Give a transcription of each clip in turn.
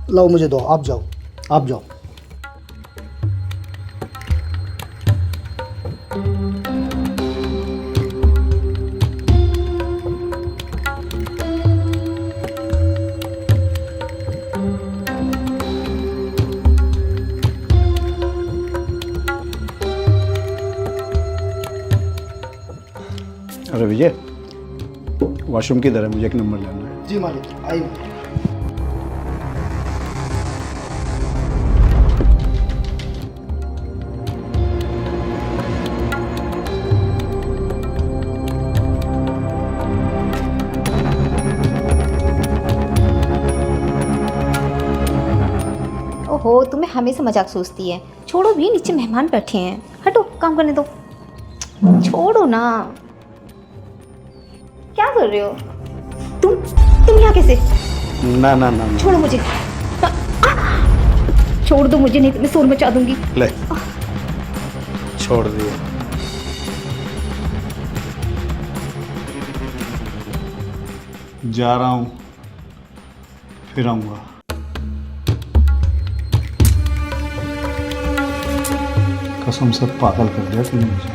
लाओ मुझे दो, आप जाओ, आप जाओ। अरे विजय, वॉशरूम किधर है? मुझे एक नंबर लेना है। जी मालिक, आइए। ओहो, तुम्हें हमेशा मजाक सोचती है। छोड़ो भी, नीचे मेहमान बैठे हैं, हटो, काम करने दो। छोड़ो ना, क्या कर रहे हो तुम यहाँ कैसे? ना ना ना ना। छोड़ो मुझे, छोड़ दो मुझे, नहीं तो मैं शोर मचा दूंगी। ले, छोड़ दिए। जा रहा हूँ, फिर आऊँगा। कसम से पागल कर दिया तूने मुझे।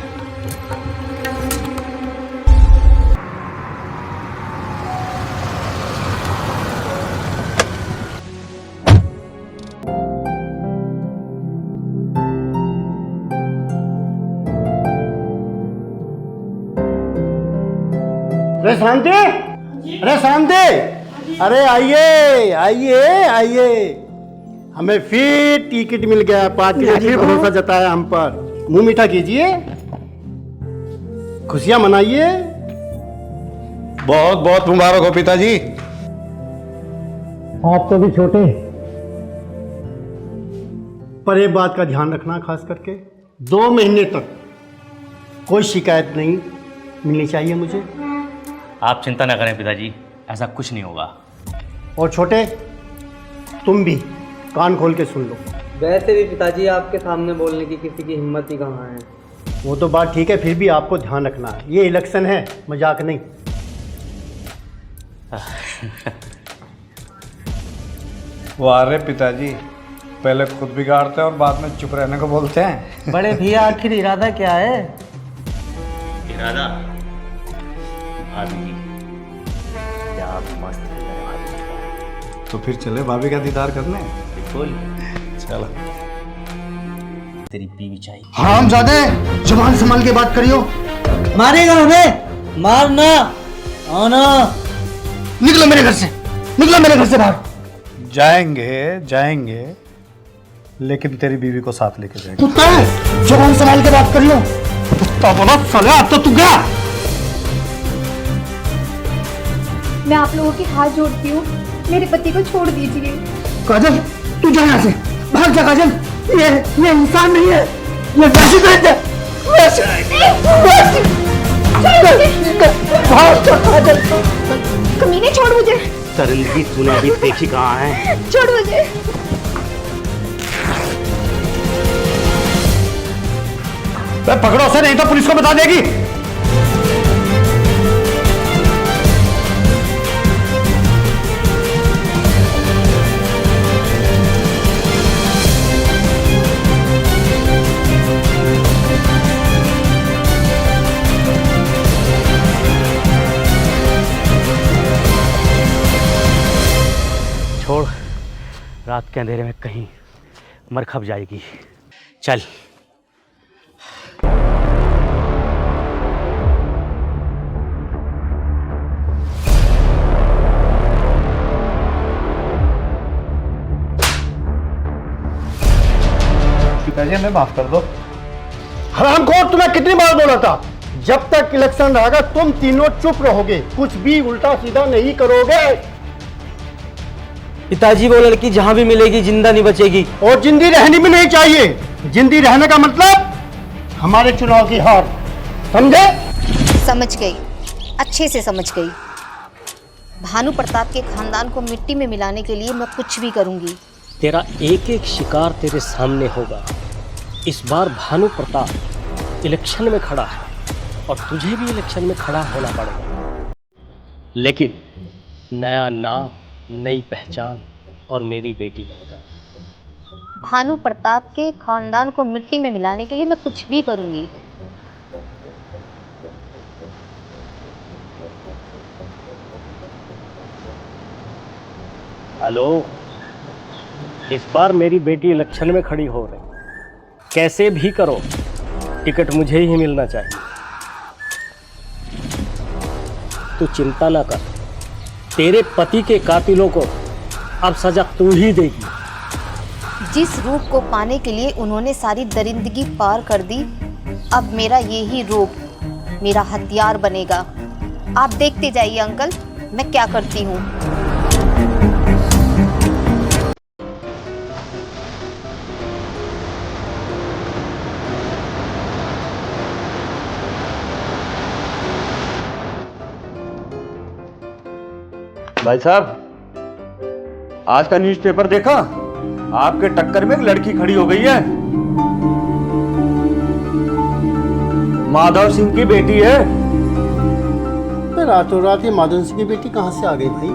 अरे शांति, अरे शांति, अरे आइए आइए आइए। हमें फिर टिकट मिल गया, पार्टी ने फिर भरोसा जताया हम पर। मुंह मीठा कीजिए, खुशियां मनाइए। बहुत बहुत मुबारक हो पिताजी। आप तो भी छोटे, पर एक बात का ध्यान रखना, खास करके 2 महीने तक कोई शिकायत नहीं मिलनी चाहिए मुझे। आप चिंता न करें पिताजी, ऐसा कुछ नहीं होगा। और छोटे, तुम भी कान खोल के सुन लो। वैसे भी पिताजी आपके सामने बोलने की किसी की हिम्मत ही कहाँ है। वो तो बात ठीक है, फिर भी आपको ध्यान रखना है, ये इलेक्शन है, मजाक नहीं। वाह रे पिताजी, पहले खुद बिगाड़ते हैं और बाद में चुप रहने को बोलते हैं। बड़े भैया आखिर इरादा क्या है? इरादा भाभी क्या आप मस्त है भाभी। तो फिर चले भाभी का दीदार करने। बिल्कुल, चलो। तेरी बीवी चाहिए। हरामजादे, जुबान संभाल के बात करियो। मारेगा हमें? मारना आना। निकलो मेरे घर से, निकलो मेरे घर से बाहर। जाएंगे जाएंगे, लेकिन तेरी बीवी को साथ लेके जाएंगे। कुत्ता है, जुबान संभाल के बात करियो। कुत्ता बोला साला, अब तो तू गया। मैं आप लोगों के हाथ जोड़ती हूँ, मेरे पति को छोड़ दीजिए। काजल, तू जा यहाँ से, भाग जा काजल। ये इंसान नहीं है, ये वैसी है। भाग जा काजल। कमीने, छोड़ मुझे, तरंगी तूने अभी देखी कहाँ है? छोड़ मुझे। पकड़ो उसे, नहीं तो पुलिस को बता देगी। छोड़, रात के अंधेरे में कहीं मर खप जाएगी। चल। पिताजी हमें माफ कर दो। हरामखोर, तुम्हें कितनी बार बोला था, जब तक इलेक्शन रहेगा तुम तीनों चुप रहोगे, कुछ भी उल्टा सीधा नहीं करोगे। पिताजी वो लड़की जहाँ भी मिलेगी जिंदा नहीं बचेगी। और जिंदी रहनी भी नहीं चाहिए। जिंदी रहने का मतलब हमारे चुनाव की हार, समझे? समझ गई, अच्छे से समझ गई। भानु प्रताप के खानदान को मिट्टी में मिलाने के लिए मैं कुछ भी करूंगी। तेरा एक एक शिकार तेरे सामने होगा। इस बार भानु प्रताप इलेक्शन में खड़ा है और तुझे भी इलेक्शन में खड़ा होना पड़ेगा, लेकिन नया नाम, नई पहचान और मेरी बेटी बनेगा। भानु प्रताप के खानदान को मिट्टी में मिलाने के लिए मैं कुछ भी करूंगी। हेलो, इस बार मेरी बेटी इलेक्शन में खड़ी हो रही, कैसे भी करो टिकट मुझे ही मिलना चाहिए। तू चिंता ना कर, तेरे पति के कातिलों को अब सजा तू ही देगी। जिस रूप को पाने के लिए उन्होंने सारी दरिंदगी पार कर दी, अब मेरा यही रूप मेरा हथियार बनेगा। आप देखते जाइए अंकल, मैं क्या करती हूँ। भाई साहब, आज का न्यूज़पेपर देखा? आपके टक्कर में एक लड़की खड़ी हो गई है। माधव सिंह की बेटी है। रातों रात ये माधव सिंह की बेटी कहाँ से आ गई भाई?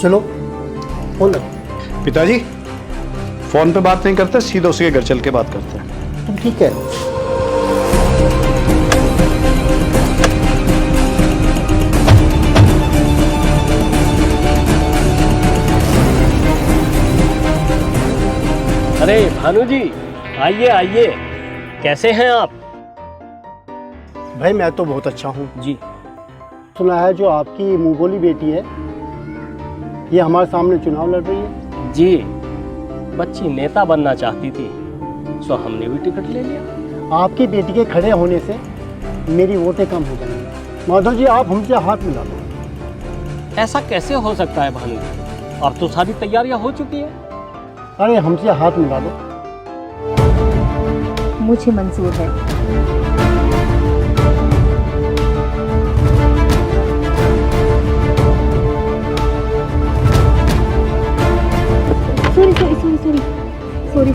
चलो फोन लगा। पिताजी, फोन पे बात नहीं करते, सीधा उसके घर चल के बात करते हैं। तुम ठीक है? अरे भानु जी, आइए आइए, कैसे हैं आप? भाई मैं तो बहुत अच्छा हूँ जी। सुना है जो आपकी मुंह बोली बेटी है ये हमारे सामने चुनाव लड़ रही है। जी, बच्ची नेता बनना चाहती थी, सो हमने भी टिकट ले लिया। आपकी बेटी के खड़े होने से मेरी वोटें कम हो जाएंगी। माधव जी आप हमसे हाथ मिला दो। ऐसा कैसे हो सकता है भानु जी? अब तो सारी तैयारियां हो चुकी है। अरे हमसे हाथ मिला दो। मुझे मंजूर है। सॉरी।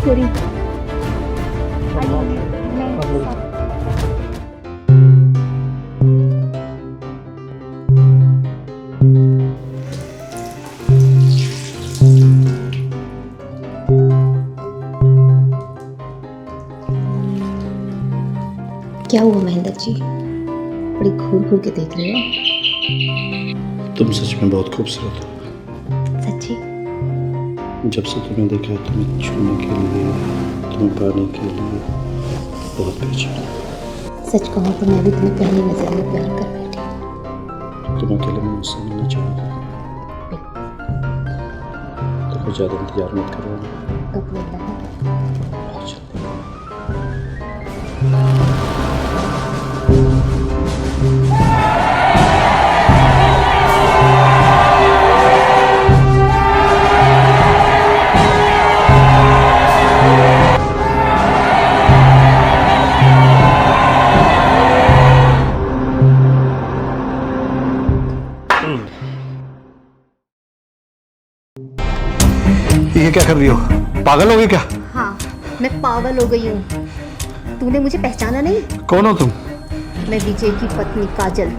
क्या हुआ महेंद्र जी, बड़ी घूर घूर के देख रहे हो? तुम सच में बहुत खूबसूरत हो। सच्ची? जब से तुम्हें देखा है, तुम्हें छूने के लिए, तुम्हें पाने के लिए बहुत बेचैन। सच कहूँ तो मैं भी तुम्हें पहली नजर में प्यार कर बैठी। तुम अकेले में मुझसे मिलना चाहोगे तो कुछ ज़्यादा इंतजार मत करो। कब मिलना है? बहुत जल्दी। ये क्या कर रही हो? पागल हो गई क्या? हाँ, मैं पागल हो गई हूँ। तूने मुझे पहचाना नहीं? कौन हो तुम? मैं विजय की पत्नी काजल।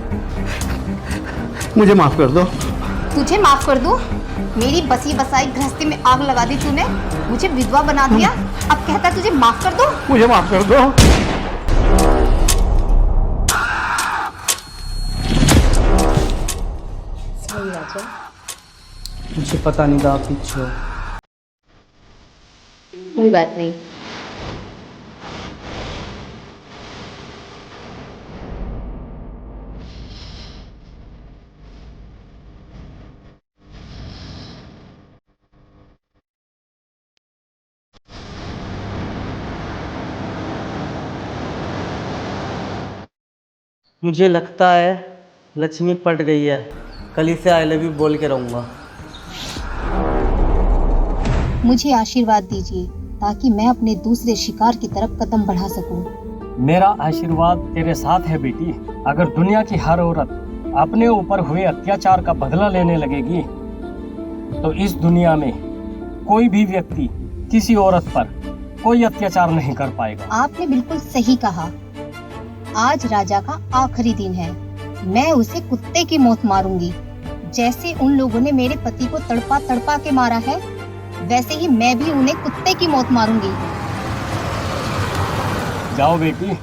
मुझे माफ कर दो। तुझे माफ कर दूं? मेरी बसी बसाई गृहस्थी में आग लगा दी तूने, मुझे विधवा बना दिया, अब कहता तुझे माफ कर दूं? मुझे माफ कर दो। सही राजा। मुझे पता नहीं था आप पीछे हो। कोई बात नहीं। मुझे लगता है लक्ष्मी पट गई है, कल ही से आई लव यू बोल के रहूँगा। मुझे आशीर्वाद दीजिए ताकि मैं अपने दूसरे शिकार की तरफ कदम बढ़ा सकूं। मेरा आशीर्वाद तेरे साथ है बेटी। अगर दुनिया की हर औरत अपने ऊपर हुए अत्याचार का बदला लेने लगेगी तो इस दुनिया में कोई भी व्यक्ति किसी औरत पर कोई अत्याचार नहीं कर पाएगा। आपने बिल्कुल सही कहा। आज राजा का आखिरी दिन है, मैं उसे कुत्ते की मौत मारूंगी। जैसे उन लोगों ने मेरे पति को तड़पा तड़पा के मारा है, वैसे ही मैं भी उन्हें कुत्ते की मौत मारूंगी। जाओ बेटी,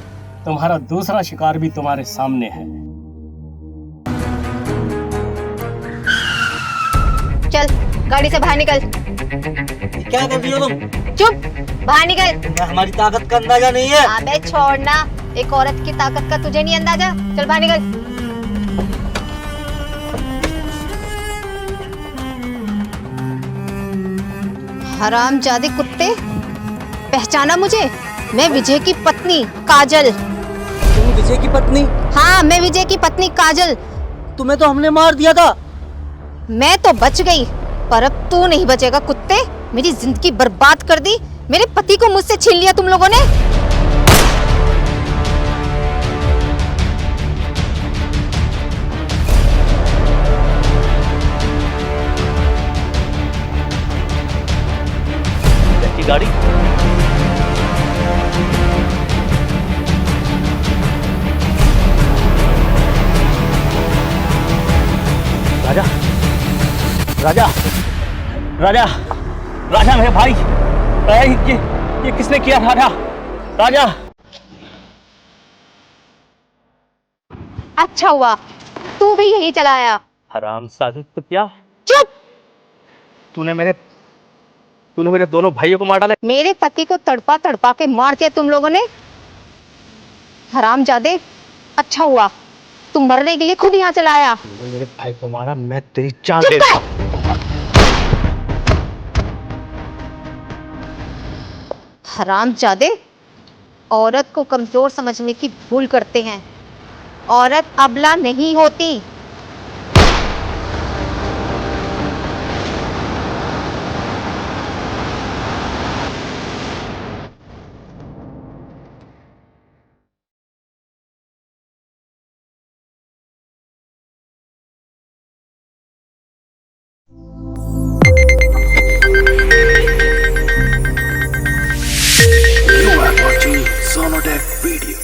तुम्हारा दूसरा शिकार भी तुम्हारे सामने है। चल गाड़ी से बाहर निकल। क्या कर रही हो तुम? चुप, बाहर निकल। हमारी ताकत का अंदाजा नहीं है। अबे छोड़ना, एक औरत की ताकत का तुझे नहीं अंदाजा। चल बाहर निकल। हरामजादे कुत्ते, पहचाना मुझे? मैं विजय की पत्नी काजल। तुम विजय की पत्नी? हाँ, मैं विजय की पत्नी काजल। तुम्हें तो हमने मार दिया था। मैं तो बच गई, पर अब तू नहीं बचेगा कुत्ते। मेरी जिंदगी बर्बाद कर दी, मेरे पति को मुझसे छीन लिया तुम लोगों ने। गाड़ी राजा, राजा, राजा, राजा मेरे भाई, ये किसने किया? राजा, राजा। अच्छा हुआ तू भी यही चलाया। हराम साजिद, तो क्या? चुप। तूने मेरे दोनों भाइयों को मार डाला। मेरे पति को तड़पा तड़पा के मार दिया तुम लोगों ने, हरामजादे। अच्छा हुआ तुम मरने के लिए खुद यहाँ चलाया। मेरे भाई को मारा, मैं तेरी जान चुप ले। कर। हरामजादे, औरत को कमजोर समझने की भूल करते हैं। औरत अबला नहीं होती। You are watching Sonotech Video.